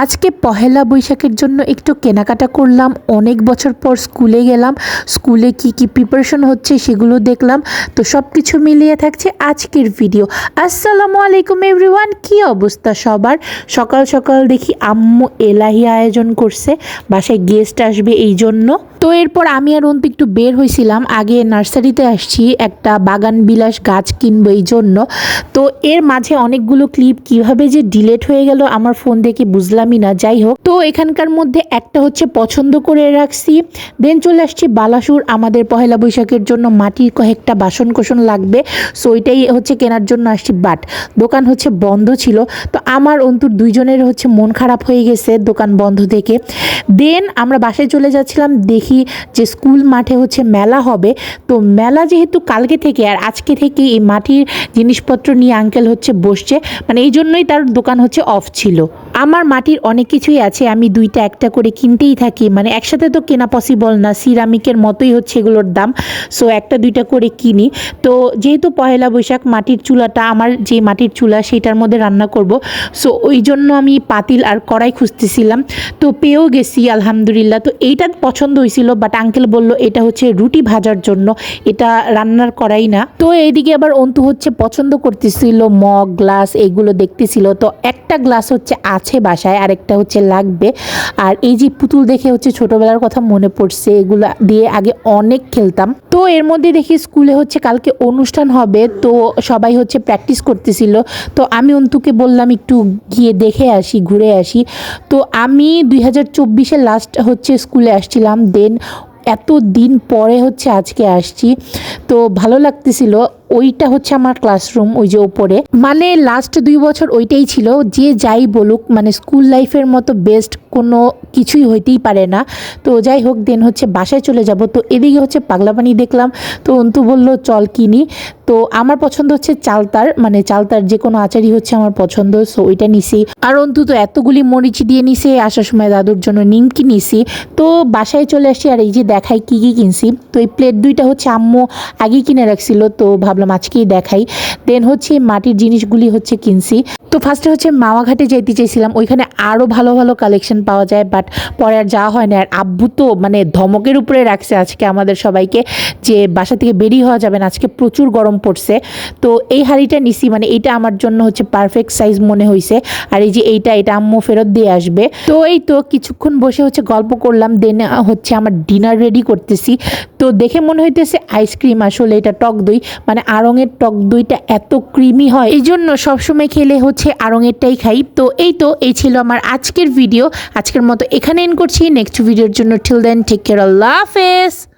আজকে পহেলা বৈশাখের জন্য একটু কেনাকাটা করলাম। অনেক বছর পর স্কুলে গেলাম, স্কুলে কি প্রিপারেশন হচ্ছে সেগুলো দেখলাম। তো সব কিছু মিলিয়ে থাকছে আজকের ভিডিও। আসসালামু আলাইকুম এভরিওয়ান, কি অবস্থা সবার? সকাল সকাল দেখি আম্মু এলাহি আয়োজন করছে, বাসায় গেস্ট আসবে এই জন্য। তো এরপর আমি আর অন্তু একটু বের হয়েছিলাম, আগে নার্সারিতে আসছি, একটা বাগান বিলাস গাছ কিনবো এই জন্য। তো এর মাঝে অনেকগুলো ক্লিপ কিভাবে যে ডিলেট হয়ে গেল আমার ফোন দেখে বুঝলামই না। যাই হোক, তো এখানকার মধ্যে একটা হচ্ছে পছন্দ করে রাখছি। দেন চলে আসছি বালাসুর, আমাদের পহেলা বৈশাখের জন্য মাটির কয়েকটা বাসন কোসন লাগবে, সো ওইটাই হচ্ছে কেনার জন্য আসছি। বাট দোকান হচ্ছে বন্ধ ছিল, তো আমার অন্তুর দুইজনের হচ্ছে মন খারাপ হয়ে গেছে দোকান বন্ধ দেখে। দেন আমরা বাসায় চলে যাচ্ছিলাম, দেখি যে স্কুল মাঠে হচ্ছে মেলা হবে। তো মেলা যেহেতু কালকে থেকে আর আজকে থেকে এই মাটির জিনিসপত্র নিয়ে আঙ্কেল হচ্ছে বসছে, মানে এই জন্যই তার দোকান হচ্ছে অফ ছিল। আমার মাটির অনেক কিছুই আছে, আমি দুইটা একটা করে কিনতেই থাকি, মানে একসাথে তো কেনা পসিবল না, সিরামিকের মতোই হচ্ছে এগুলোর দাম, সো একটা দুইটা করে কিনি। তো যেহেতু পহেলা বৈশাখ, মাটির চুলাটা আমার যে মাটির চুলা সেটার মধ্যে রান্না করব, সো ওই জন্য আমি পাতিল আর কড়াই খুঁজতেছিলাম। তো পেয়েও গেছি আলহামদুলিল্লাহ। তো এইটা পছন্দ হয়েছিল, বাট আঙ্কেল বলল এটা হচ্ছে রুটি ভাজার জন্য, এটা রান্নার কড়াই না। তো এইদিকে আবার অন্তু হচ্ছে পছন্দ করতেছিল মগ গ্লাস, এইগুলো দেখতেছিল। তো একটা গ্লাস হচ্ছে আছে বাসায়, আরেকটা হচ্ছে লাগবে। আর এই যে পুতুল দেখে হচ্ছে ছোটবেলার কথা মনে পড়ছে, এগুলো দিয়ে আগে অনেক খেলতাম। তো এর মধ্যে দেখি স্কুলে হচ্ছে কালকে অনুষ্ঠান হবে, তো সবাই হচ্ছে প্র্যাকটিস করতেছিল। তো আমি অন্তুকে বললাম একটু গিয়ে দেখে আসি, ঘুরে আসি। তো আমি 2024 লাস্ট হচ্ছে স্কুলে আসছিলাম, দেন এত দিন পরে হচ্ছে আজকে আসছি, তো ভালো লাগতেছিল। ওইটা হচ্ছে আমার ক্লাসরুম, ওই যে ওপরে, মানে লাস্ট 2 বছর ওইটাই ছিল। যে যাই বলুক, মানে স্কুল লাইফের মতো বেস্ট কোনো কিছুই হইতেই পারে না। তো যাই হোক, দেন হচ্ছে বাসায় চলে যাব। তো এদিকে হচ্ছে পাগলা পানি দেখলাম, তো অন্তু বলল চল কিনি। তো আমার পছন্দ হচ্ছে চালতার, মানে চালতার যে কোনো আচারই হচ্ছে আমার পছন্দ, সো ওইটা নিছি। আর অন্তু তো এতগুলি মরিচ দিয়ে নিছে, আসার সময় দাদুর জন্য নিমকি নিছি। তো বাসায় চলে আসছি, আর এই যে দেখাই কি কিনছি। তো এই প্লেট দুইটা হচ্ছে আম্মু আগেই কিনে রাখছিল, তো ভাবলাম আজকেই দেখাই। দেন হচ্ছে মাটির জিনিসগুলি হচ্ছে কিনছি। তো ফার্স্টে হচ্ছে মাওয়াঘাটে যেতে চাইছিলাম, ওইখানে আরও ভালো ভালো কালেকশন পাওয়া যায়, বাট পরে আর যাওয়া হয় না। আর আব্বু তো মানে ধমকের উপরে রাখছে আজকে আমাদের সবাইকে, যে বাসা থেকে বেরিয়ে হওয়া যাবে না, আজকে প্রচুর গরম পড়ছে। তো এই হাঁড়িটা নিছি, মানে এইটা আমার জন্য হচ্ছে পারফেক্ট সাইজ মনে হয়েছে। আর এই যে এটা আম্মু ফেরত দিয়ে আসবে। তো এই তো কিছুক্ষণ বসে হচ্ছে গল্প করলাম, দেন হচ্ছে আমার ডিনার রেডি করতেছি। তো দেখে মনে হইতেছে আইসক্রিম, আসলে এটা টক দই, মানে আড়ংয়ের টক দইটা এত ক্রিমি হয়, এই জন্য সবসময় খেলে হচ্ছে আড়ংয়েরটাই খাই। তো এই ছিল আমার আজকের ভিডিও। আজকের মতো এখানে এন্ড করছি, নেক্সট ভিডিওর জন্য টিল দেন টেক কেয়ার, আল্লাহ হাফেজ।